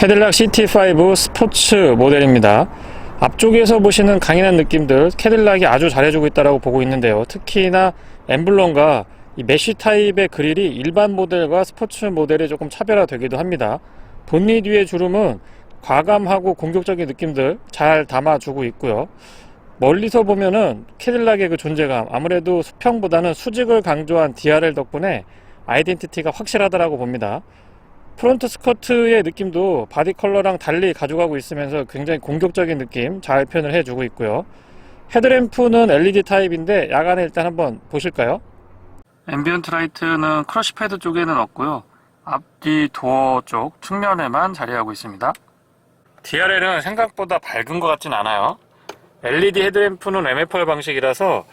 캐딜락 CT5 스포츠 모델입니다. 앞쪽에서 보시는 강인한 느낌들 캐딜락이 아주 잘해주고 있다고 보고 있는데요. 특히나 엠블럼과 이 메쉬 타입의 그릴이 일반 모델과 스포츠 모델이 조금 차별화되기도 합니다. 본닛 위의 주름은 과감하고 공격적인 느낌들 잘 담아주고 있고요. 멀리서 보면은 캐딜락의 그 존재감, 아무래도 수평보다는 수직을 강조한 DRL 덕분에 아이덴티티가 확실하다고 봅니다. 프론트 스커트의 느낌도 바디 컬러랑 달리 가져가고 있으면서 굉장히 공격적인 느낌 잘 표현을 해주고 있고요. 헤드램프는 LED 타입인데 야간에 일단 한번 보실까요? 앰비언트 라이트는 크러쉬 패드 쪽에는 없고요. 앞뒤 도어 쪽 측면에만 자리하고 있습니다. DRL은 생각보다 밝은 것 같진 않아요. LED 헤드램프는 MFR 방식이라서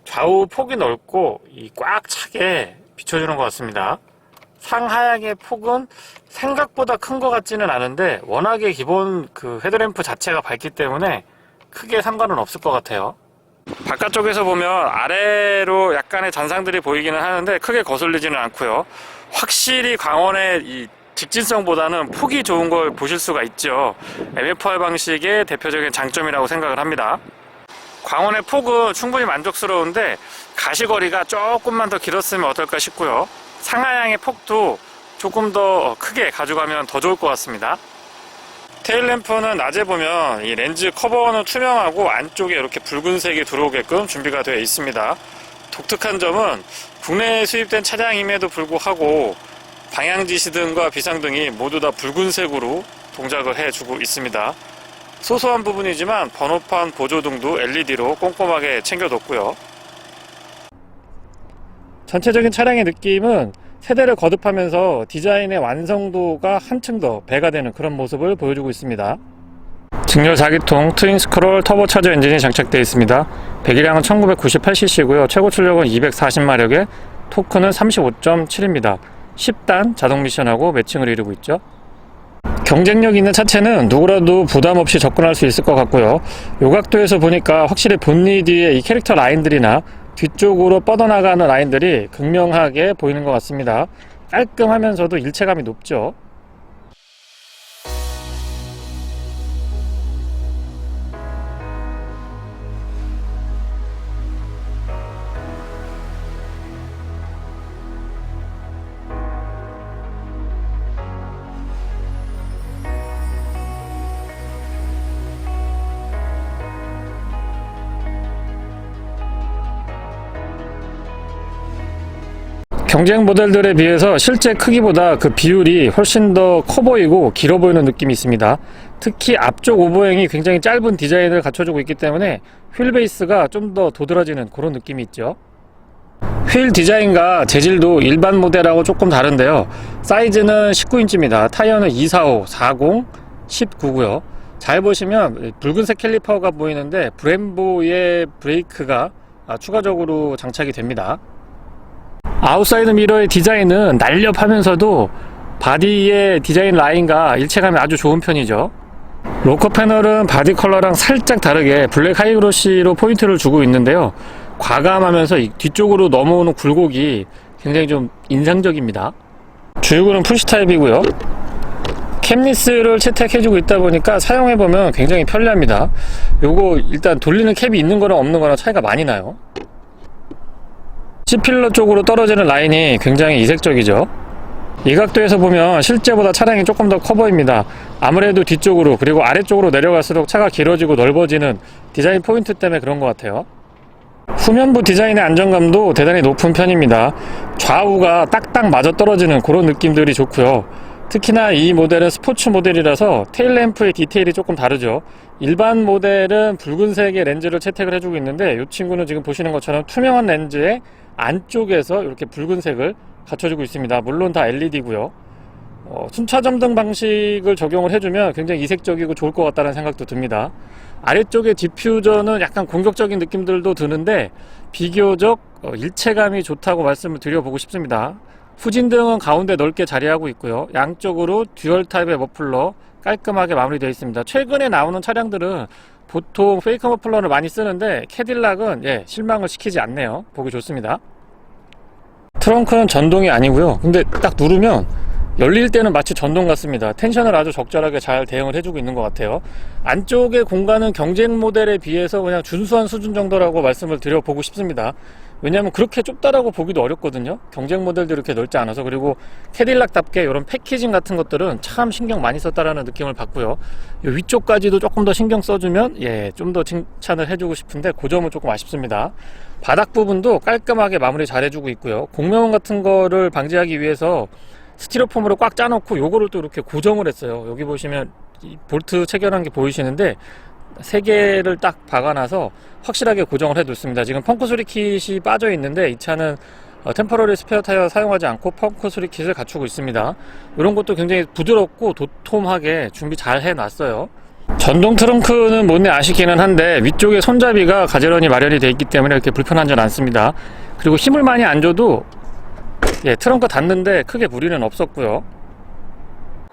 좌우 폭이 넓고 꽉 차게 비춰주는 것 같습니다. 상하향의 폭은 생각보다 큰 것 같지는 않은데 워낙에 기본 그 헤드램프 자체가 밝기 때문에 크게 상관은 없을 것 같아요. 바깥쪽에서 보면 아래로 약간의 잔상들이 보이기는 하는데 크게 거슬리지는 않고요. 확실히 광원의 이 직진성보다는 폭이 좋은 걸 보실 수가 있죠. MFR 방식의 대표적인 장점이라고 생각을 합니다. 광원의 폭은 충분히 만족스러운데 가시거리가 조금만 더 길었으면 어떨까 싶고요. 상하향의 폭도 조금 더 크게 가져가면 더 좋을 것 같습니다. 테일램프는 낮에 보면 이 렌즈 커버는 투명하고 안쪽에 이렇게 붉은색이 들어오게끔 준비가 되어 있습니다. 독특한 점은 국내에 수입된 차량임에도 불구하고 방향지시등과 비상등이 모두 다 붉은색으로 동작을 해주고 있습니다. 소소한 부분이지만 번호판 보조등도 LED로 꼼꼼하게 챙겨뒀고요. 전체적인 차량의 느낌은 세대를 거듭하면서 디자인의 완성도가 한층 더 배가 되는 그런 모습을 보여주고 있습니다. 직렬 4기통 트윈 스크롤 터보차저 엔진이 장착되어 있습니다. 배기량은 1998cc고요. 최고 출력은 240마력에 토크는 35.7입니다. 10단 자동 미션하고 매칭을 이루고 있죠. 경쟁력 있는 차체는 누구라도 부담 없이 접근할 수 있을 것 같고요. 요 각도에서 보니까 확실히 본닛 뒤에 이 캐릭터 라인들이나 뒤쪽으로 뻗어나가는 라인들이 극명하게 보이는 것 같습니다. 깔끔하면서도 일체감이 높죠. 경쟁 모델들에 비해서 실제 크기보다 그 비율이 훨씬 더 커 보이고 길어 보이는 느낌이 있습니다. 특히 앞쪽 오버행이 굉장히 짧은 디자인을 갖춰주고 있기 때문에 휠 베이스가 좀 더 도드라지는 그런 느낌이 있죠. 휠 디자인과 재질도 일반 모델하고 조금 다른데요. 사이즈는 19인치입니다. 타이어는 245, 40, 19고요. 잘 보시면 붉은색 캘리퍼가 보이는데 브렘보의 브레이크가 추가적으로 장착이 됩니다. 아웃사이드 미러의 디자인은 날렵하면서도 바디의 디자인 라인과 일체감이 아주 좋은 편이죠. 로커 패널은 바디 컬러랑 살짝 다르게 블랙 하이그로시로 포인트를 주고 있는데요. 과감하면서 뒤쪽으로 넘어오는 굴곡이 굉장히 좀 인상적입니다. 주유구는 푸시 타입이고요. 캡리스를 채택해주고 있다 보니까 사용해보면 굉장히 편리합니다. 요거 일단 돌리는 캡이 있는 거랑 없는 거랑 차이가 많이 나요. C필러 쪽으로 떨어지는 라인이 굉장히 이색적이죠. 이 각도에서 보면 실제보다 차량이 조금 더 커 보입니다. 아무래도 뒤쪽으로 그리고 아래쪽으로 내려갈수록 차가 길어지고 넓어지는 디자인 포인트 때문에 그런 것 같아요. 후면부 디자인의 안정감도 대단히 높은 편입니다. 좌우가 딱딱 맞아 떨어지는 그런 느낌들이 좋고요. 특히나 이 모델은 스포츠 모델이라서 테일램프의 디테일이 조금 다르죠. 일반 모델은 붉은색의 렌즈를 채택을 해주고 있는데 이 친구는 지금 보시는 것처럼 투명한 렌즈에 안쪽에서 이렇게 붉은색을 갖춰주고 있습니다. 물론 다 LED고요. 순차점등 방식을 적용을 해주면 굉장히 이색적이고 좋을 것 같다는 생각도 듭니다. 아래쪽에 디퓨저는 약간 공격적인 느낌들도 드는데 비교적 일체감이 좋다고 말씀을 드려보고 싶습니다. 후진등은 가운데 넓게 자리하고 있고요. 양쪽으로 듀얼 타입의 머플러 깔끔하게 마무리되어 있습니다. 최근에 나오는 차량들은 보통 페이크 머플러를 많이 쓰는데 캐딜락은 실망을 시키지 않네요. 보기 좋습니다. 트렁크는 전동이 아니고요. 근데 딱 누르면 열릴 때는 마치 전동 같습니다. 텐션을 아주 적절하게 잘 대응을 해주고 있는 것 같아요. 안쪽의 공간은 경쟁 모델에 비해서 그냥 준수한 수준 정도라고 말씀을 드려보고 싶습니다. 왜냐하면 그렇게 좁다라고 보기도 어렵거든요. 경쟁 모델도 이렇게 넓지 않아서. 그리고 캐딜락답게 이런 패키징 같은 것들은 참 신경 많이 썼다라는 느낌을 받고요. 이 위쪽까지도 조금 더 신경 써주면 좀 더 칭찬을 해주고 싶은데 그 점은 조금 아쉽습니다. 바닥 부분도 깔끔하게 마무리 잘 해주고 있고요. 공명원 같은 거를 방지하기 위해서 스티로폼으로 꽉 짜놓고 요거를 또 이렇게 고정을 했어요. 여기 보시면 이 볼트 체결한 게 보이시는데 3개를 딱 박아놔서 확실하게 고정을 해뒀습니다. 지금 펑크 수리 킷이 빠져 있는데 이 차는 템퍼러리 스페어 타이어 사용하지 않고 펑크 수리 킷을 갖추고 있습니다. 이런 것도 굉장히 부드럽고 도톰하게 준비 잘 해놨어요. 전동 트렁크는 못내 아쉽기는 한데 위쪽에 손잡이가 가지런히 마련이 되어 있기 때문에 이렇게 불편한 점 않습니다. 그리고 힘을 많이 안 줘도 트렁크 닫는데 크게 무리는 없었고요.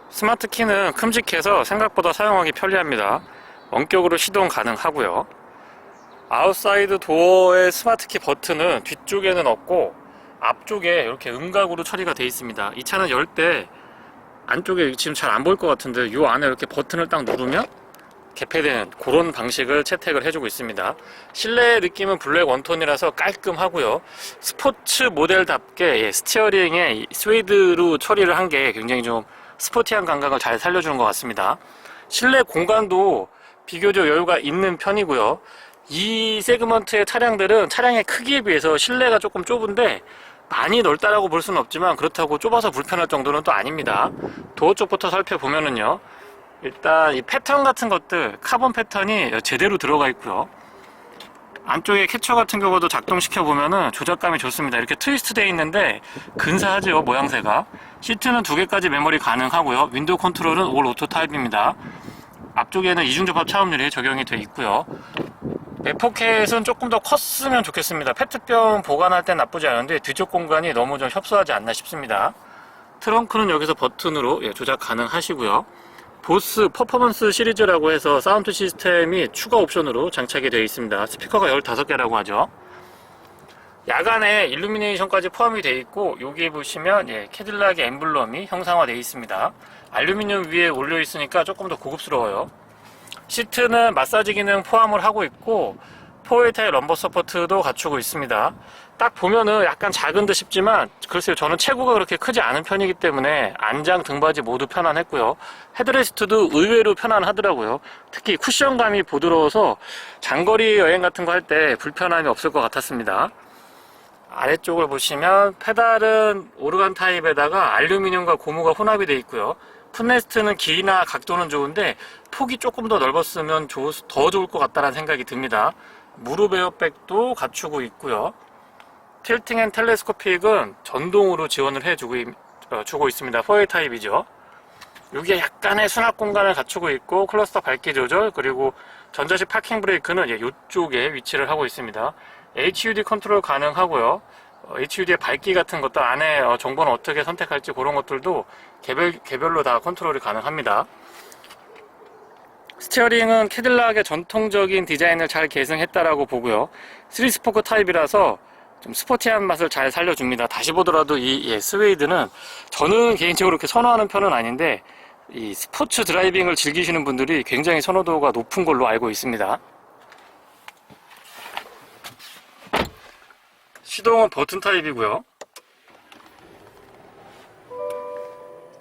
스마트 키는 큼직해서 생각보다 사용하기 편리합니다. 원격으로 시동 가능하고요. 아웃사이드 도어의 스마트 키 버튼은 뒤쪽에는 없고 앞쪽에 이렇게 음각으로 처리가 되어 있습니다. 이 차는 열 때 안쪽에 지금 잘 안 보일 것 같은데 이 안에 이렇게 버튼을 딱 누르면 개폐되는 그런 방식을 채택을 해주고 있습니다. 실내의 느낌은 블랙 원톤이라서 깔끔하고요. 스포츠 모델답게 스티어링에 스웨이드로 처리를 한 게 굉장히 좀 스포티한 감각을 잘 살려주는 것 같습니다. 실내 공간도 비교적 여유가 있는 편이고요. 이 세그먼트의 차량들은 차량의 크기에 비해서 실내가 조금 좁은데 많이 넓다라고 볼 수는 없지만 그렇다고 좁아서 불편할 정도는 또 아닙니다. 도어 쪽부터 살펴보면은요, 일단 이 패턴 같은 것들 카본 패턴이 제대로 들어가 있고요. 안쪽에 캐쳐 같은 경우도 작동시켜 보면은 조작감이 좋습니다. 이렇게 트위스트 되어 있는데 근사하죠, 모양새가. 시트는 2개까지 메모리 가능하고요. 윈도우 컨트롤은 올 오토 타입입니다. 앞쪽에는 이중접합 차음률이 적용이 되어 있고요. 내포켓은 조금 더 컸으면 좋겠습니다. 페트병 보관할 땐 나쁘지 않은데 뒤쪽 공간이 너무 좀 협소하지 않나 싶습니다. 트렁크는 여기서 버튼으로 조작 가능하시고요. 보스 퍼포먼스 시리즈라고 해서 사운드 시스템이 추가 옵션으로 장착이 되어 있습니다. 스피커가 15개라고 하죠. 야간에 일루미네이션까지 포함이 되어 있고 여기 보시면 캐딜락의 엠블럼이 형상화되어 있습니다. 알루미늄 위에 올려 있으니까 조금 더 고급스러워요. 시트는 마사지 기능 포함을 하고 있고 4웨이 타입 럼버 서포트도 갖추고 있습니다. 딱 보면은 약간 작은 듯 싶지만 글쎄요, 저는 체구가 그렇게 크지 않은 편이기 때문에 안장, 등받이 모두 편안했고요. 헤드레스트도 의외로 편안하더라고요. 특히 쿠션감이 부드러워서 장거리 여행 같은 거 할 때 불편함이 없을 것 같았습니다. 아래쪽을 보시면 페달은 오르간 타입에다가 알루미늄과 고무가 혼합이 되어 있고요. 풋레스트는 길이나 각도는 좋은데 폭이 조금 더 넓었으면 더 좋을 것 같다는 생각이 듭니다. 무릎 에어백도 갖추고 있고요. 틸팅 앤 텔레스코픽은 전동으로 지원을 해주고 있습니다. 4웨이 타입이죠. 여기에 약간의 수납 공간을 갖추고 있고 클러스터 밝기 조절, 그리고 전자식 파킹 브레이크는 이쪽에 위치를 하고 있습니다. HUD 컨트롤 가능하고요. HUD의 밝기 같은 것도 안에 정보는 어떻게 선택할지 그런 것들도 개별로 다 컨트롤이 가능합니다. 스티어링은 캐딜락의 전통적인 디자인을 잘 계승했다라고 보고요. 3스포크 타입이라서 좀 스포티한 맛을 잘 살려줍니다. 다시 보더라도 이 스웨이드는 저는 개인적으로 그렇게 선호하는 편은 아닌데 이 스포츠 드라이빙을 즐기시는 분들이 굉장히 선호도가 높은 걸로 알고 있습니다. 시동은 버튼 타입이고요.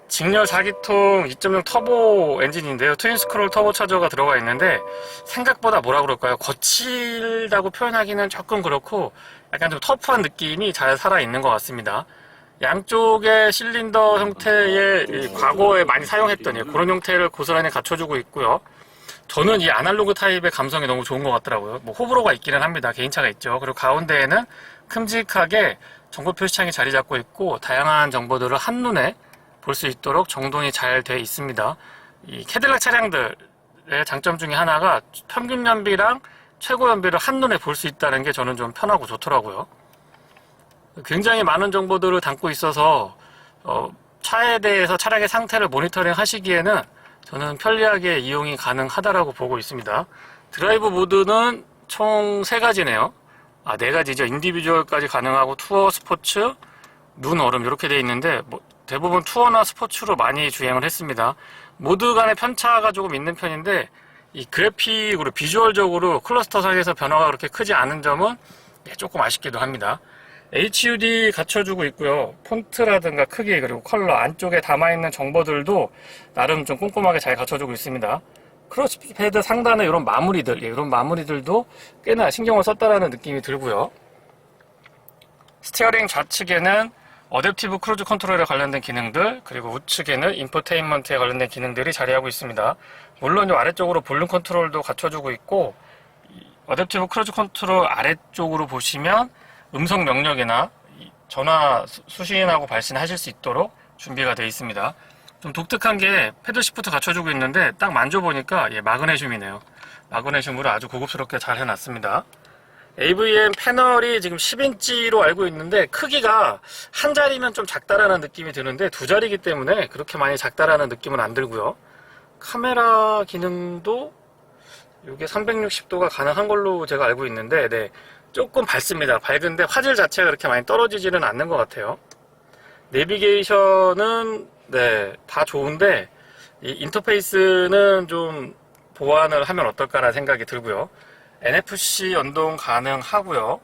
직렬 4기통 2.0 터보 엔진인데요. 트윈 스크롤 터보 차저가 들어가 있는데 생각보다 뭐라 그럴까요? 거칠다고 표현하기는 조금 그렇고 약간 좀 터프한 느낌이 잘 살아있는 것 같습니다. 양쪽의 실린더 형태의 과거에 많이 사용했던 그런 형태를 고스란히 갖춰주고 있고요. 저는 이 아날로그 타입의 감성이 너무 좋은 것 같더라고요. 뭐 호불호가 있기는 합니다. 개인차가 있죠. 그리고 가운데에는 큼직하게 정보 표시창이 자리 잡고 있고 다양한 정보들을 한눈에 볼 수 있도록 정돈이 잘 되어 있습니다. 이 캐딜락 차량들의 장점 중에 하나가 평균 연비랑 최고 연비를 한눈에 볼 수 있다는 게 저는 좀 편하고 좋더라고요. 굉장히 많은 정보들을 담고 있어서 차에 대해서 차량의 상태를 모니터링 하시기에는 저는 편리하게 이용이 가능하다라고 보고 있습니다. 드라이브 모드는 총 3가지네요. 4가지죠. 인디비주얼까지 가능하고 투어, 스포츠, 눈, 얼음 이렇게 되어 있는데 대부분 투어나 스포츠로 많이 주행을 했습니다. 모드 간의 편차가 조금 있는 편인데 이 그래픽으로 비주얼적으로 클러스터상에서 변화가 그렇게 크지 않은 점은 조금 아쉽기도 합니다. HUD 갖춰주고 있고요. 폰트라든가 크기 그리고 컬러 안쪽에 담아있는 정보들도 나름 좀 꼼꼼하게 잘 갖춰주고 있습니다. 크러치패드 상단의 이런 마무리들, 이런 마무리들도 꽤나 신경을 썼다라는 느낌이 들고요. 스티어링 좌측에는 어댑티브 크루즈 컨트롤에 관련된 기능들, 그리고 우측에는 인포테인먼트에 관련된 기능들이 자리하고 있습니다. 물론 이 아래쪽으로 볼륨 컨트롤도 갖춰주고 있고, 어댑티브 크루즈 컨트롤 아래쪽으로 보시면 음성 명령이나 전화 수신하고 발신하실 수 있도록 준비가 되어 있습니다. 좀 독특한 게 패드 시프트 갖춰주고 있는데 딱 만져보니까 마그네슘이네요. 마그네슘으로 아주 고급스럽게 잘 해놨습니다. AVM 패널이 지금 10인치로 알고 있는데 크기가 한 자리면 좀 작다라는 느낌이 드는데 두 자리이기 때문에 그렇게 많이 작다라는 느낌은 안 들고요. 카메라 기능도 이게 360도가 가능한 걸로 제가 알고 있는데 조금 밝습니다. 밝은데 화질 자체가 그렇게 많이 떨어지지는 않는 것 같아요. 내비게이션은 다 좋은데 이 인터페이스는 좀 보완을 하면 어떨까라는 생각이 들고요. NFC 연동 가능하고요.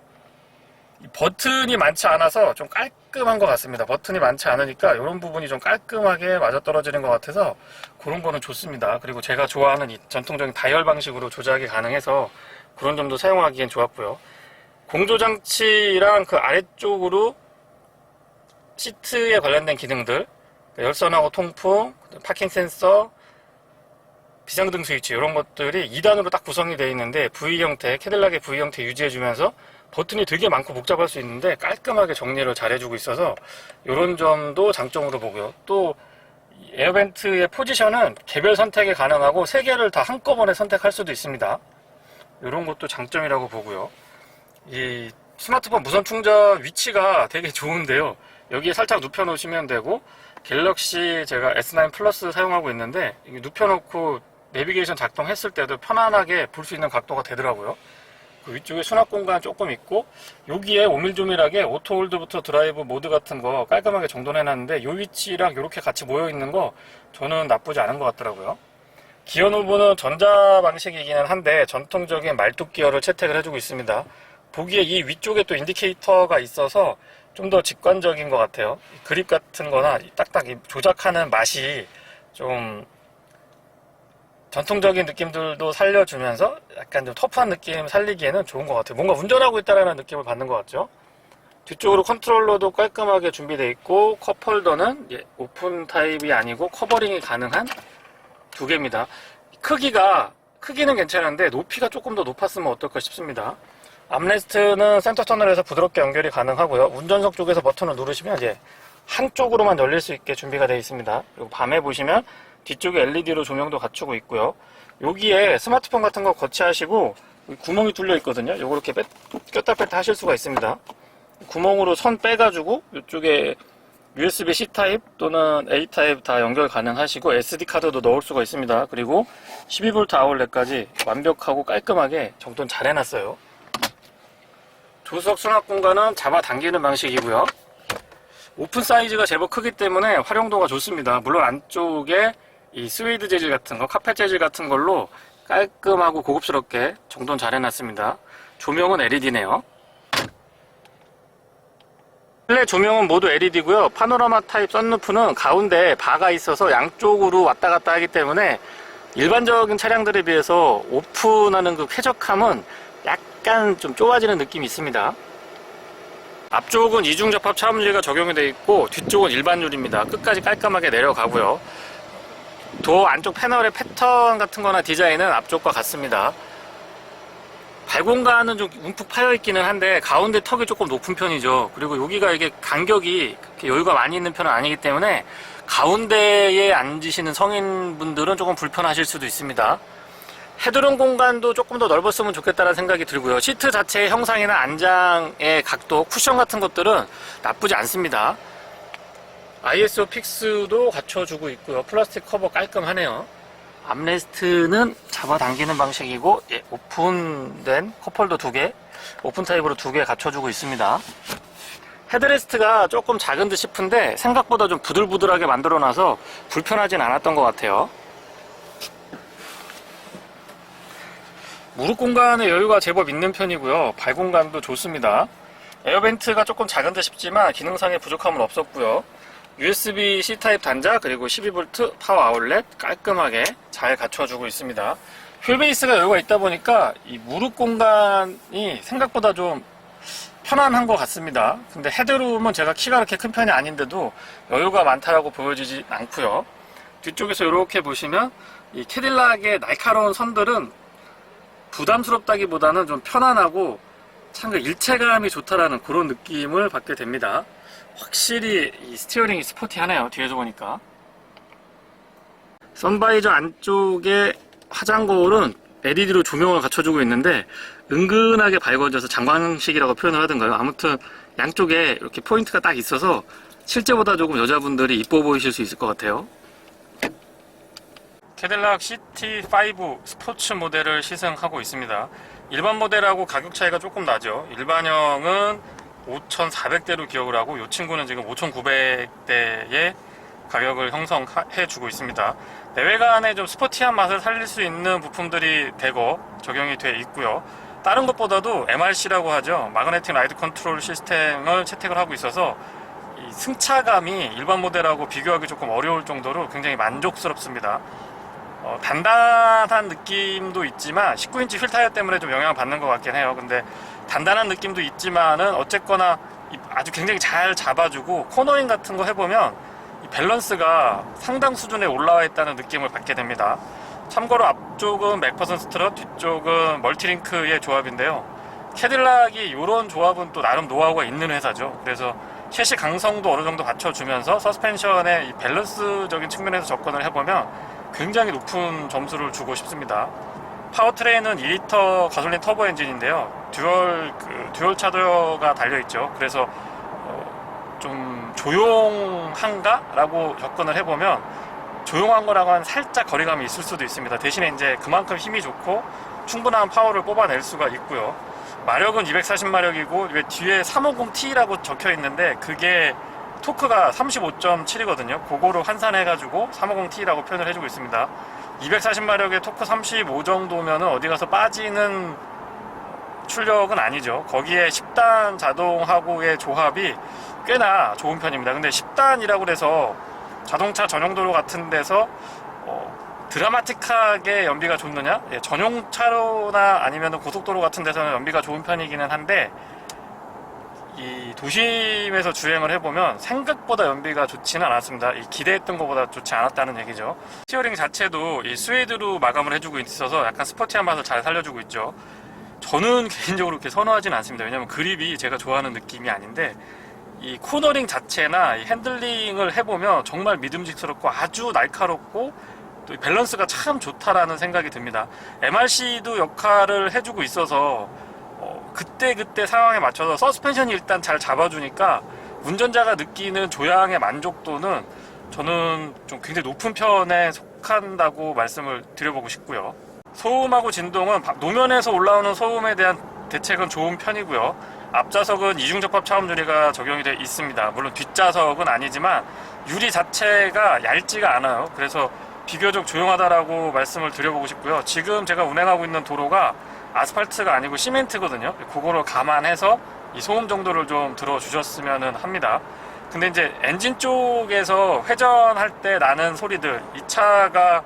버튼이 많지 않아서 좀 깔끔한 것 같습니다. 버튼이 많지 않으니까 이런 부분이 좀 깔끔하게 맞아떨어지는 것 같아서 그런 거는 좋습니다. 그리고 제가 좋아하는 이 전통적인 다이얼 방식으로 조작이 가능해서 그런 점도 사용하기엔 좋았고요. 공조장치랑 그 아래쪽으로 시트에 관련된 기능들, 열선하고 통풍, 파킹 센서, 비상등 스위치 이런 것들이 2단으로 딱 구성이 되어 있는데 V 형태, 캐딜락의 V 형태 유지해주면서 버튼이 되게 많고 복잡할 수 있는데 깔끔하게 정리를 잘 해주고 있어서 이런 점도 장점으로 보고요. 또 에어벤트의 포지션은 개별 선택이 가능하고 3개를 다 한꺼번에 선택할 수도 있습니다. 이런 것도 장점이라고 보고요. 이 스마트폰 무선 충전 위치가 되게 좋은데요. 여기에 살짝 눕혀 놓으시면 되고 갤럭시 제가 S9 플러스 사용하고 있는데 눕혀 놓고 내비게이션 작동했을 때도 편안하게 볼 수 있는 각도가 되더라고요. 그 위쪽에 수납 공간 조금 있고 여기에 오밀조밀하게 오토홀드부터 드라이브 모드 같은 거 깔끔하게 정돈해 놨는데 이 위치랑 이렇게 같이 모여 있는 거 저는 나쁘지 않은 것 같더라고요. 기어 노브는 전자 방식이기는 한데 전통적인 말뚝 기어를 채택을 해주고 있습니다. 보기에 이 위쪽에 또 인디케이터가 있어서 좀 더 직관적인 것 같아요. 그립 같은 거나 딱딱 조작하는 맛이 좀 전통적인 느낌들도 살려주면서 약간 좀 터프한 느낌 살리기에는 좋은 것 같아요. 뭔가 운전하고 있다는 느낌을 받는 것 같죠. 뒤쪽으로 컨트롤러도 깔끔하게 준비되어 있고 컵홀더는 오픈 타입이 아니고 커버링이 가능한 두 개입니다. 크기는 괜찮은데 높이가 조금 더 높았으면 어떨까 싶습니다. 암레스트는 센터 터널에서 부드럽게 연결이 가능하고요. 운전석 쪽에서 버튼을 누르시면 이제 한쪽으로만 열릴 수 있게 준비가 되어 있습니다. 그리고 밤에 보시면 뒤쪽에 LED로 조명도 갖추고 있고요. 여기에 스마트폰 같은 거 거치하시고 구멍이 뚫려 있거든요. 요거 이렇게 꼈다 뺐다 하실 수가 있습니다. 구멍으로 선 빼가지고 이쪽에 USB-C 타입 또는 A 타입 다 연결 가능하시고 SD 카드도 넣을 수가 있습니다. 그리고 12V 아울렛까지 완벽하고 깔끔하게 정돈 잘 해놨어요. 조수석 수납 공간은 잡아당기는 방식이고요. 오픈 사이즈가 제법 크기 때문에 활용도가 좋습니다. 물론 안쪽에 이 스웨이드 재질 같은 거, 카펫 재질 같은 걸로 깔끔하고 고급스럽게 정돈 잘 해놨습니다. 조명은 LED네요. 실내 조명은 모두 LED고요. 파노라마 타입 썬루프는 가운데 바가 있어서 양쪽으로 왔다 갔다 하기 때문에 일반적인 차량들에 비해서 오픈하는 그 쾌적함은 약간 좀 좁아지는 느낌이 있습니다. 앞쪽은 이중접합 차음유리가 적용이 되어 있고 뒤쪽은 일반 유리입니다. 끝까지 깔끔하게 내려가고요. 도어 안쪽 패널의 패턴 같은 거나 디자인은 앞쪽과 같습니다. 발공간은 좀 움푹 파여 있기는 한데 가운데 턱이 조금 높은 편이죠. 그리고 여기가 이게 간격이 그렇게 여유가 많이 있는 편은 아니기 때문에 가운데에 앉으시는 성인분들은 조금 불편하실 수도 있습니다. 헤드룸 공간도 조금 더 넓었으면 좋겠다는 생각이 들고요. 시트 자체의 형상이나 안장의 각도, 쿠션 같은 것들은 나쁘지 않습니다. ISO 픽스도 갖춰주고 있고요. 플라스틱 커버 깔끔하네요. 암레스트는 잡아당기는 방식이고 오픈된 컵홀더 2개, 오픈 타입으로 2개 갖춰주고 있습니다. 헤드레스트가 조금 작은 듯 싶은데 생각보다 좀 부들부들하게 만들어놔서 불편하진 않았던 것 같아요. 무릎 공간의 여유가 제법 있는 편이고요. 발 공간도 좋습니다. 에어벤트가 조금 작은 듯 싶지만 기능상의 부족함은 없었고요. USB-C 타입 단자 그리고 12V 파워 아울렛 깔끔하게 잘 갖춰주고 있습니다. 휠베이스가 여유가 있다 보니까 이 무릎 공간이 생각보다 좀 편안한 것 같습니다. 근데 헤드룸은 제가 키가 그렇게 큰 편이 아닌데도 여유가 많다라고 보여지지 않고요. 뒤쪽에서 이렇게 보시면 이 캐딜락의 날카로운 선들은 부담스럽다기보다는 좀 편안하고 참 일체감이 좋다라는 그런 느낌을 받게 됩니다. 확실히 이 스티어링이 스포티하네요. 뒤에서 보니까. 선바이저 안쪽에 화장 거울은 LED로 조명을 갖춰주고 있는데 은근하게 밝아져서 장광식이라고 표현을 하던가요. 아무튼 양쪽에 이렇게 포인트가 딱 있어서 실제보다 조금 여자분들이 이뻐 보이실 수 있을 것 같아요. 캐딜락 CT5 스포츠 모델을 시승하고 있습니다. 일반 모델하고 가격 차이가 조금 나죠. 일반형은 5,400대로 기억을 하고 이 친구는 지금 5,900대의 가격을 형성해 주고 있습니다. 내외관에 좀 스포티한 맛을 살릴 수 있는 부품들이 대거 적용이 되어 있고요. 다른 것보다도 MRC라고 하죠. 마그네틱 라이드 컨트롤 시스템을 채택을 하고 있어서 이 승차감이 일반 모델하고 비교하기 조금 어려울 정도로 굉장히 만족스럽습니다. 단단한 느낌도 있지만 19인치 휠 타이어 때문에 좀 영향을 받는 것 같긴 해요. 근데 단단한 느낌도 있지만은 어쨌거나 아주 굉장히 잘 잡아주고 코너링 같은 거 해보면 이 밸런스가 상당 수준에 올라와 있다는 느낌을 받게 됩니다. 참고로 앞쪽은 맥퍼슨 스트럿, 뒤쪽은 멀티링크의 조합인데요. 캐딜락이 이런 조합은 또 나름 노하우가 있는 회사죠. 그래서 셰시 강성도 어느 정도 받쳐주면서 서스펜션의 이 밸런스적인 측면에서 접근을 해보면 굉장히 높은 점수를 주고 싶습니다. 파워트레인은 2리터 가솔린 터보 엔진인데요. 듀얼 차저가 달려있죠. 그래서 좀 조용한가? 라고 접근을 해보면 조용한 거랑은 살짝 거리감이 있을 수도 있습니다. 대신에 이제 그만큼 힘이 좋고 충분한 파워를 뽑아낼 수가 있고요. 마력은 240마력이고 왜 뒤에 350T라고 적혀 있는데 그게 토크가 35.7이거든요. 그거를 환산해가지고 350T라고 표현을 해주고 있습니다. 240마력의 토크 35 정도면은 어디 가서 빠지는 출력은 아니죠. 거기에 10단 자동하고의 조합이 꽤나 좋은 편입니다. 근데 10단이라고 해서 자동차 전용도로 같은 데서 드라마틱하게 연비가 좋느냐? 예, 전용차로나 아니면 고속도로 같은 데서는 연비가 좋은 편이기는 한데 이 도심에서 주행을 해보면 생각보다 연비가 좋지는 않았습니다. 이 기대했던 것보다 좋지 않았다는 얘기죠. 스티어링 자체도 이 스웨이드로 마감을 해주고 있어서 약간 스포티한 맛을 잘 살려주고 있죠. 저는 개인적으로 그렇게 선호하진 않습니다. 왜냐면 그립이 제가 좋아하는 느낌이 아닌데 이 코너링 자체나 이 핸들링을 해보면 정말 믿음직스럽고 아주 날카롭고 또 밸런스가 참 좋다라는 생각이 듭니다. MRC도 역할을 해주고 있어서 그때 상황에 맞춰서 서스펜션이 일단 잘 잡아주니까 운전자가 느끼는 조향의 만족도는 저는 좀 굉장히 높은 편에 속한다고 말씀을 드려보고 싶고요. 소음하고 진동은 노면에서 올라오는 소음에 대한 대책은 좋은 편이고요. 앞좌석은 이중접합 차음 유리가 적용이 되어 있습니다. 물론 뒷좌석은 아니지만 유리 자체가 얇지가 않아요. 그래서 비교적 조용하다라고 말씀을 드려보고 싶고요. 지금 제가 운행하고 있는 도로가 아스팔트가 아니고 시멘트거든요. 그거를 감안해서 이 소음 정도를 좀 들어주셨으면 합니다. 근데 이제 엔진 쪽에서 회전할 때 나는 소리들, 이 차가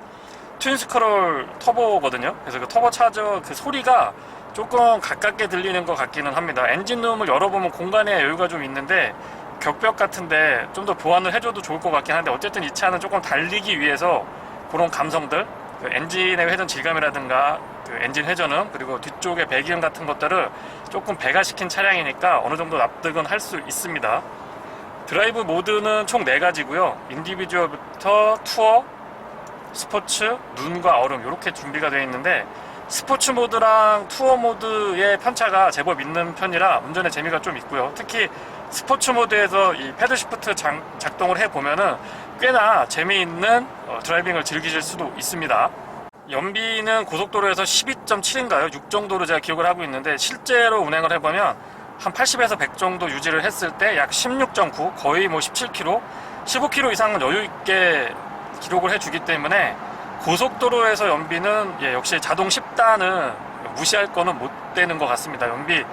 트윈스크롤 터보거든요. 그래서 그 터보차저 그 소리가 조금 가깝게 들리는 것 같기는 합니다. 엔진룸을 열어보면 공간에 여유가 좀 있는데 격벽 같은데 좀 더 보완을 해줘도 좋을 것 같긴 한데 어쨌든 이 차는 조금 달리기 위해서 그런 감성들, 그 엔진의 회전 질감이라든가 그 엔진 회전음 그리고 뒤쪽의 배기음 같은 것들을 조금 배가시킨 차량이니까 어느 정도 납득은 할 수 있습니다. 드라이브 모드는 총 4가지고요. 인디비주얼부터 투어, 스포츠, 눈과 얼음 이렇게 준비가 되어 있는데 스포츠 모드랑 투어 모드의 편차가 제법 있는 편이라 운전의 재미가 좀 있고요. 특히 스포츠 모드에서 이 패드 시프트 작동을 해보면은 꽤나 재미있는 드라이빙을 즐기실 수도 있습니다. 연비는 고속도로에서 12.7인가요? 6 정도로 제가 기억을 하고 있는데 실제로 운행을 해보면 한 80에서 100 정도 유지를 했을 때 약 16.9, 거의 뭐 17km, 15km 이상은 여유 있게 기록을 해주기 때문에 고속도로에서 연비는 역시 자동 10단은 무시할 거는 못 되는 것 같습니다. 연비,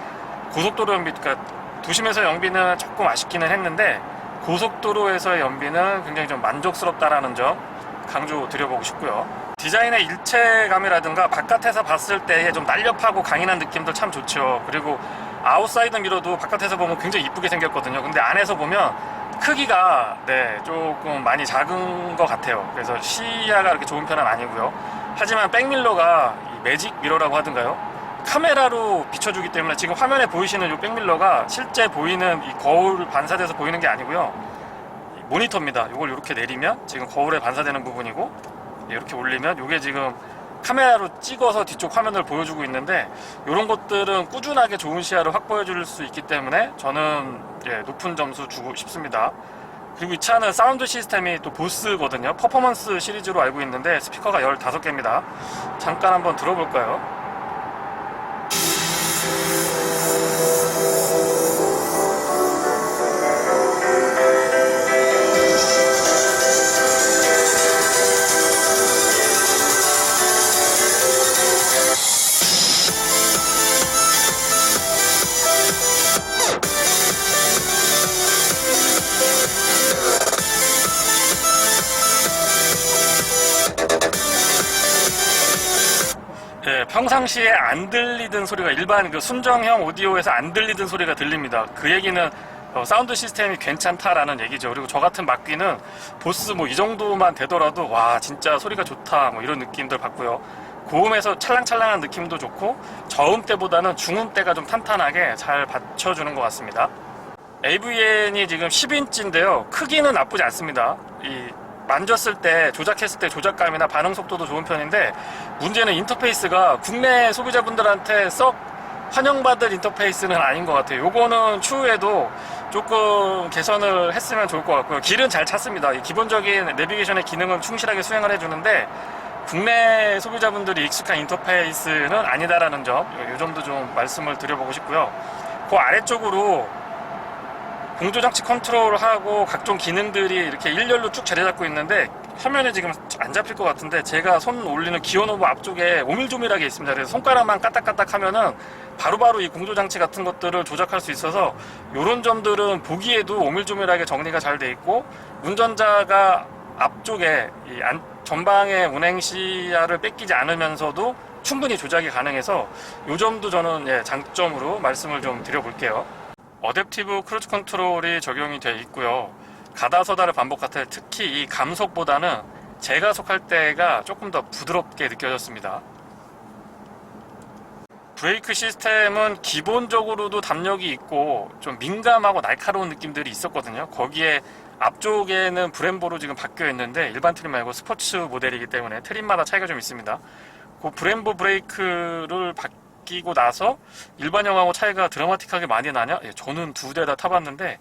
고속도로 연비, 그러니까 도심에서 연비는 조금 아쉽기는 했는데 고속도로에서의 연비는 굉장히 좀 만족스럽다라는 점 강조드려보고 싶고요. 디자인의 일체감이라든가 바깥에서 봤을 때의 좀 날렵하고 강인한 느낌도 참 좋죠. 그리고 아웃사이드 미러도 바깥에서 보면 굉장히 이쁘게 생겼거든요. 근데 안에서 보면 크기가 조금 많이 작은 것 같아요. 그래서 시야가 그렇게 좋은 편은 아니고요. 하지만 백밀러가 이 매직 미러라고 하던가요? 카메라로 비춰주기 때문에 지금 화면에 보이시는 이 백밀러가 실제 보이는 이 거울 반사돼서 보이는 게 아니고요. 모니터입니다. 이걸 이렇게 내리면 지금 거울에 반사되는 부분이고, 이렇게 올리면 이게 지금 카메라로 찍어서 뒤쪽 화면을 보여주고 있는데, 이런 것들은 꾸준하게 좋은 시야를 확보해 줄 수 있기 때문에 저는 높은 점수 주고 싶습니다. 그리고 이 차는 사운드 시스템이 또 보스거든요. 퍼포먼스 시리즈로 알고 있는데 스피커가 15개입니다. 잠깐 한번 들어볼까요? 평상시에 안 들리던 소리가 일반 그 순정형 오디오에서 안 들리던 소리가 들립니다. 그 얘기는 사운드 시스템이 괜찮다라는 얘기죠. 그리고 저 같은 막귀는 보스 뭐 이 정도만 되더라도 와 진짜 소리가 좋다 뭐 이런 느낌들 받고요. 고음에서 찰랑찰랑한 느낌도 좋고 저음 때보다는 중음 때가 좀 탄탄하게 잘 받쳐주는 것 같습니다. AVN이 지금 10인치인데요. 크기는 나쁘지 않습니다. 만졌을 때 조작했을 때 조작감이나 반응 속도도 좋은 편인데, 문제는 인터페이스가 국내 소비자분들한테 썩 환영받을 인터페이스는 아닌 것 같아요. 요거는 추후에도 조금 개선을 했으면 좋을 것 같고요. 길은 잘 찾습니다. 이 기본적인 내비게이션의 기능은 충실하게 수행을 해주는데 국내 소비자분들이 익숙한 인터페이스는 아니다라는 점, 이 점도 좀 말씀을 드려보고 싶고요. 그 아래쪽으로 공조장치 컨트롤하고 각종 기능들이 이렇게 일렬로 쭉 자리 잡고 있는데, 화면에 지금 안 잡힐 것 같은데 제가 손 올리는 기어노브 앞쪽에 오밀조밀하게 있습니다. 그래서 손가락만 까딱까딱 하면은 바로바로 이 공조장치 같은 것들을 조작할 수 있어서 이런 점들은 보기에도 오밀조밀하게 정리가 잘 돼 있고, 운전자가 앞쪽에 전방의 운행 시야를 뺏기지 않으면서도 충분히 조작이 가능해서 이 점도 저는 장점으로 말씀을 좀 드려볼게요. 어댑티브 크루즈 컨트롤이 적용이 되어 있고요. 가다서다를 반복할 때 특히 이 감속보다는 재가속할 때가 조금 더 부드럽게 느껴졌습니다. 브레이크 시스템은 기본적으로도 담력이 있고 좀 민감하고 날카로운 느낌들이 있었거든요. 거기에 앞쪽에는 브렘보로 지금 바뀌어 있는데 일반 트림 말고 스포츠 모델이기 때문에 트림마다 차이가 좀 있습니다. 그 브렘보 브레이크를 바뀌고 나서 일반형하고 차이가 드라마틱하게 많이 나냐? 저는 두 대 다 타봤는데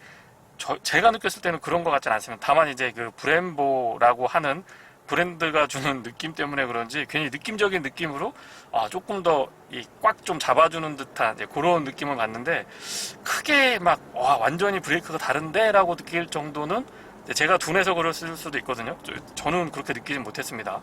제가 느꼈을 때는 그런 것 같지는 않습니다. 다만 이제 그 브렘보라고 하는 브랜드가 주는 느낌 때문에 그런지 괜히 느낌적인 느낌으로 조금 더 꽉 좀 잡아주는 듯한 그런 느낌을 받는데, 크게 막 완전히 브레이크가 다른데 라고 느낄 정도는 제가 둔해서 그랬을 수도 있거든요. 저는 그렇게 느끼지 못했습니다.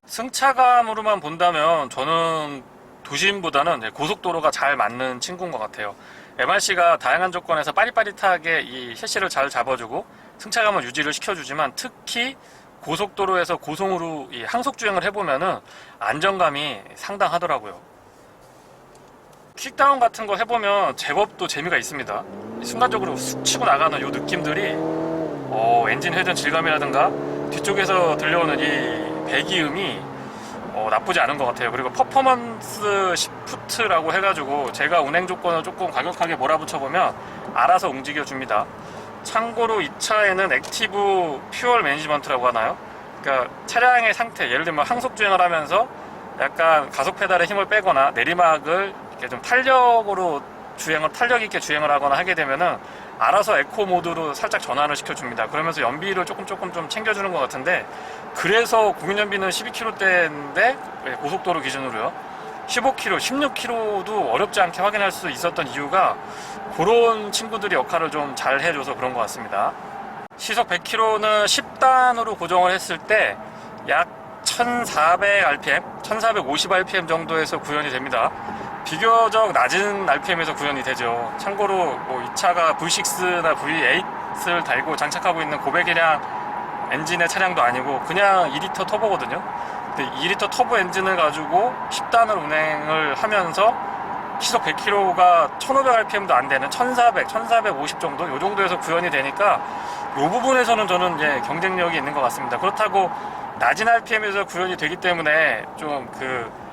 승차감으로만 본다면 저는 도심보다는 고속도로가 잘 맞는 친구인 것 같아요. MRC가 다양한 조건에서 빠릿빠릿하게 이 셰시를 잘 잡아주고 승차감을 유지를 시켜주지만, 특히 고속도로에서 고속으로 이 항속주행을 해보면은 안정감이 상당하더라고요. 킥다운 같은 거 해보면 제법 또 재미가 있습니다. 순간적으로 쑥 치고 나가는 이 느낌들이 엔진 회전 질감이라든가 뒤쪽에서 들려오는 이 배기음이 나쁘지 않은 것 같아요. 그리고 퍼포먼스 시프트라고 해가지고 제가 운행 조건을 조금 과격하게 몰아붙여보면 알아서 움직여줍니다. 참고로 이 차에는 액티브 퓨얼 매니지먼트라고 하나요? 그러니까 차량의 상태, 예를 들면 항속주행을 하면서 약간 가속 페달에 힘을 빼거나 내리막을 이렇게 좀 탄력 있게 주행을 하거나 하게 되면은 알아서 에코 모드로 살짝 전환을 시켜줍니다. 그러면서 연비를 조금 좀 챙겨주는 것 같은데, 그래서 국민 연비는 12km대인데 고속도로 기준으로요. 15km, 16km도 어렵지 않게 확인할 수 있었던 이유가 그런 친구들이 역할을 좀 잘 해줘서 그런 것 같습니다. 시속 100km는 10단으로 고정을 했을 때 약 1400rpm, 1450rpm 정도에서 구현이 됩니다. 비교적 낮은 rpm에서 구현이 되죠. 참고로 뭐 이 차가 V6나 V8을 달고 장착하고 있는 고배기량 엔진의 차량도 아니고 그냥 2리터 터보거든요. 근데 2리터 터보 엔진을 가지고 10단을 운행을 하면서 시속 100km가 1500rpm도 안 되는 1400, 1450 정도 이 정도에서 구현이 되니까 이 부분에서는 저는 경쟁력이 있는 것 같습니다. 그렇다고 낮은 rpm에서 구현이 되기 때문에 좀 그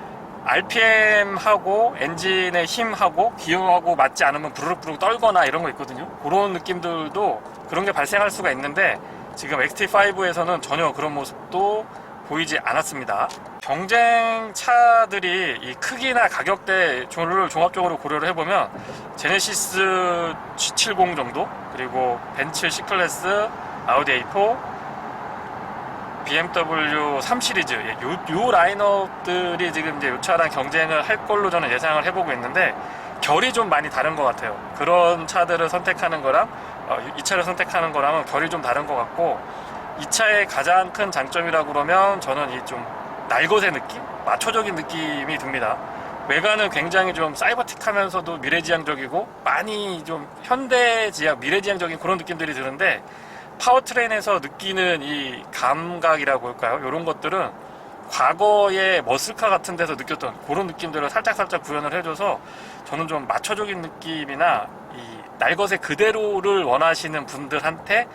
RPM하고 엔진의 힘하고 기어하고 맞지 않으면 부르륵부르륵 떨거나 이런 거 있거든요. 그런 느낌들도 그런 게 발생할 수가 있는데 지금 XT5에서는 전혀 그런 모습도 보이지 않았습니다. 경쟁 차들이 이 크기나 가격대를 종합적으로 고려를 해보면 제네시스 G70 정도, 그리고 벤츠 C클래스, 아우디 A4, BMW 3시리즈 요 라인업들이 지금 이제 요 차랑 경쟁을 할 걸로 저는 예상을 해보고 있는데 결이 좀 많이 다른 것 같아요. 그런 차들을 선택하는 거랑 이 차를 선택하는 거랑은 결이 좀 다른 것 같고, 이 차의 가장 큰 장점이라고 그러면 저는 이 좀 날것의 느낌? 마초적인 느낌이 듭니다. 외관은 굉장히 좀 사이버틱하면서도 미래지향적이고 많이 좀 현대지향, 미래지향적인 그런 느낌들이 드는데 파워트레인에서 느끼는 이 감각이라고 할까요? 이런 것들은 과거의 머슬카 같은 데서 느꼈던 그런 느낌들을 살짝 구현을 해줘서 저는 좀 마초적인 느낌이나 이 날것의 그대로를 원하시는 분들한테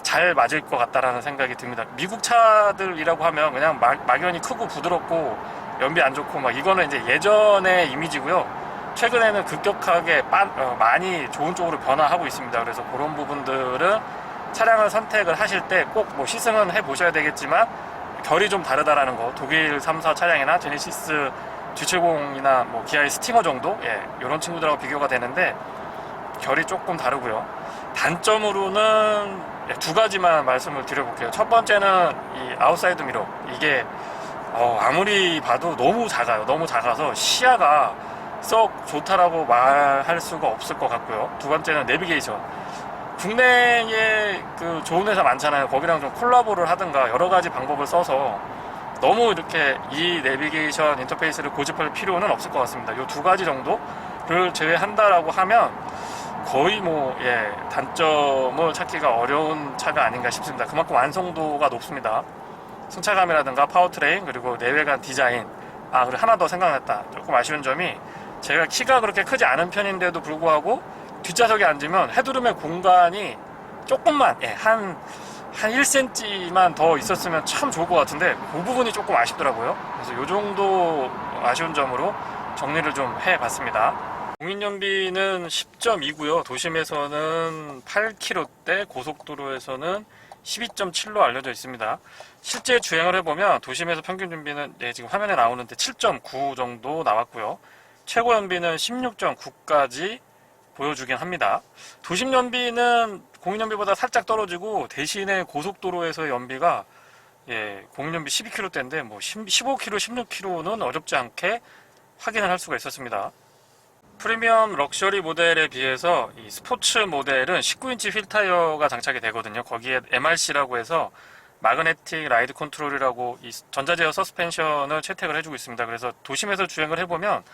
잘 맞을 것 같다라는 생각이 듭니다. 미국 차들이라고 하면 그냥 막연히 크고 부드럽고 연비 안 좋고 막 이거는 이제 예전의 이미지고요. 최근에는 급격하게 많이 좋은 쪽으로 변화하고 있습니다. 그래서 그런 부분들은 차량을 선택을 하실 때 꼭 뭐 시승은 해 보셔야 되겠지만 결이 좀 다르다라는 거, 독일 3사 차량이나 제네시스 G70이나 뭐 기아의 스팅어 정도 이런 친구들하고 비교가 되는데 결이 조금 다르고요. 단점으로는 두 가지만 말씀을 드려볼게요. 첫 번째는 이 아웃사이드 미러, 이게 아무리 봐도 너무 작아요. 너무 작아서 시야가 썩 좋다라고 말할 수가 없을 것 같고요. 두 번째는 내비게이션. 국내에 그 좋은 회사 많잖아요. 거기랑 좀 콜라보를 하든가 여러 가지 방법을 써서 너무 이렇게 이 내비게이션 인터페이스를 고집할 필요는 없을 것 같습니다. 이 두 가지 정도를 제외한다라고 하면 거의 단점을 찾기가 어려운 차가 아닌가 싶습니다. 그만큼 완성도가 높습니다. 승차감이라든가 파워트레인, 그리고 내외관 디자인. 그리고 하나 더 생각났다. 조금 아쉬운 점이 제가 키가 그렇게 크지 않은 편인데도 불구하고 뒷좌석에 앉으면 헤드룸의 공간이 조금만 한 1cm만 더 있었으면 참 좋을 것 같은데 그 부분이 조금 아쉽더라고요. 그래서 이 정도 아쉬운 점으로 정리를 좀 해봤습니다. 공인연비는 10.2고요. 도심에서는 8km대, 고속도로에서는 12.7로 알려져 있습니다. 실제 주행을 해보면 도심에서 평균 연비는 지금 화면에 나오는데 7.9 정도 나왔고요. 최고 연비는 16.9까지 보여주긴 합니다. 도심 연비는 공인 연비보다 살짝 떨어지고 대신에 고속도로에서의 연비가 공인 연비 12km대인데 뭐 15km, 16km는 어렵지 않게 확인을 할 수가 있었습니다. 프리미엄 럭셔리 모델에 비해서 이 스포츠 모델은 19인치 휠 타이어가 장착이 되거든요. 거기에 MRC라고 해서 마그네틱 라이드 컨트롤이라고 이 전자제어 서스펜션을 채택을 해주고 있습니다. 그래서 도심에서 주행을 해보면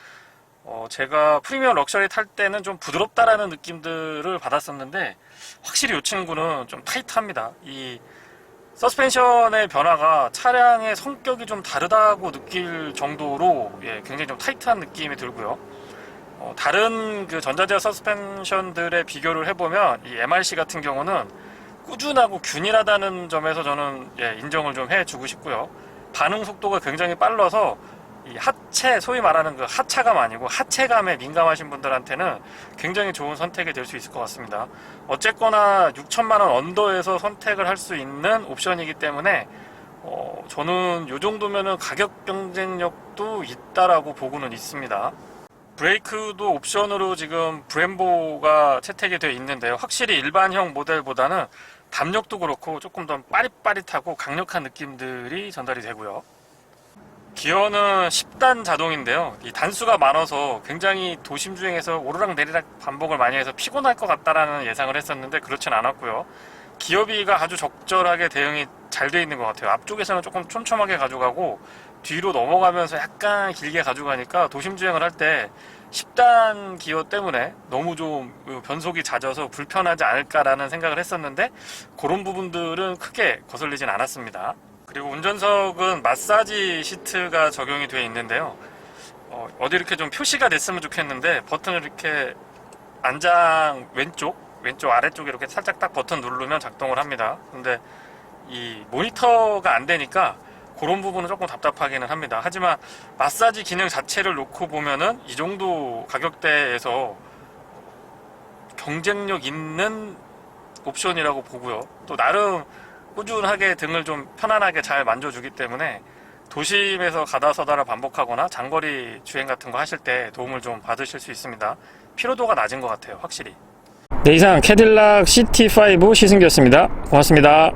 제가 프리미엄 럭셔리 탈 때는 좀 부드럽다라는 느낌들을 받았었는데 확실히 이 친구는 좀 타이트합니다. 이 서스펜션의 변화가 차량의 성격이 좀 다르다고 느낄 정도로 굉장히 좀 타이트한 느낌이 들고요. 다른 그 전자제어 서스펜션들의 비교를 해보면 이 MRC 같은 경우는 꾸준하고 균일하다는 점에서 저는 인정을 좀 해주고 싶고요. 반응 속도가 굉장히 빨라서 이 하체, 소위 말하는 그 하차감 아니고 하체감에 민감하신 분들한테는 굉장히 좋은 선택이 될 수 있을 것 같습니다. 어쨌거나 6천만원 언더에서 선택을 할 수 있는 옵션이기 때문에 저는 이 정도면은 가격 경쟁력도 있다라고 보고는 있습니다. 브레이크도 옵션으로 지금 브렘보가 채택이 되어 있는데요. 확실히 일반형 모델보다는 담력도 그렇고 조금 더 빠릿빠릿하고 강력한 느낌들이 전달이 되고요. 기어는 10단 자동인데요. 이 단수가 많아서 굉장히 도심 주행에서 오르락 내리락 반복을 많이 해서 피곤할 것 같다라는 예상을 했었는데 그렇진 않았고요. 기어비가 아주 적절하게 대응이 잘 돼 있는 것 같아요. 앞쪽에서는 조금 촘촘하게 가져가고 뒤로 넘어가면서 약간 길게 가져가니까 도심 주행을 할 때 10단 기어 때문에 너무 좀 변속이 잦아서 불편하지 않을까라는 생각을 했었는데 그런 부분들은 크게 거슬리진 않았습니다. 그리고 운전석은 마사지 시트가 적용이 되어 있는데요. 어디 이렇게 좀 표시가 됐으면 좋겠는데 버튼을 이렇게 안장 왼쪽 아래쪽에 이렇게 살짝 딱 버튼 누르면 작동을 합니다. 근데 이 모니터가 안 되니까 그런 부분은 조금 답답하기는 합니다. 하지만 마사지 기능 자체를 놓고 보면은 이 정도 가격대에서 경쟁력 있는 옵션이라고 보고요. 또 나름 꾸준하게 등을 좀 편안하게 잘 만져주기 때문에 도심에서 가다 서다를 반복하거나 장거리 주행 같은 거 하실 때 도움을 좀 받으실 수 있습니다. 피로도가 낮은 것 같아요, 확실히. 네, 이상 캐딜락 CT5 시승기였습니다. 고맙습니다.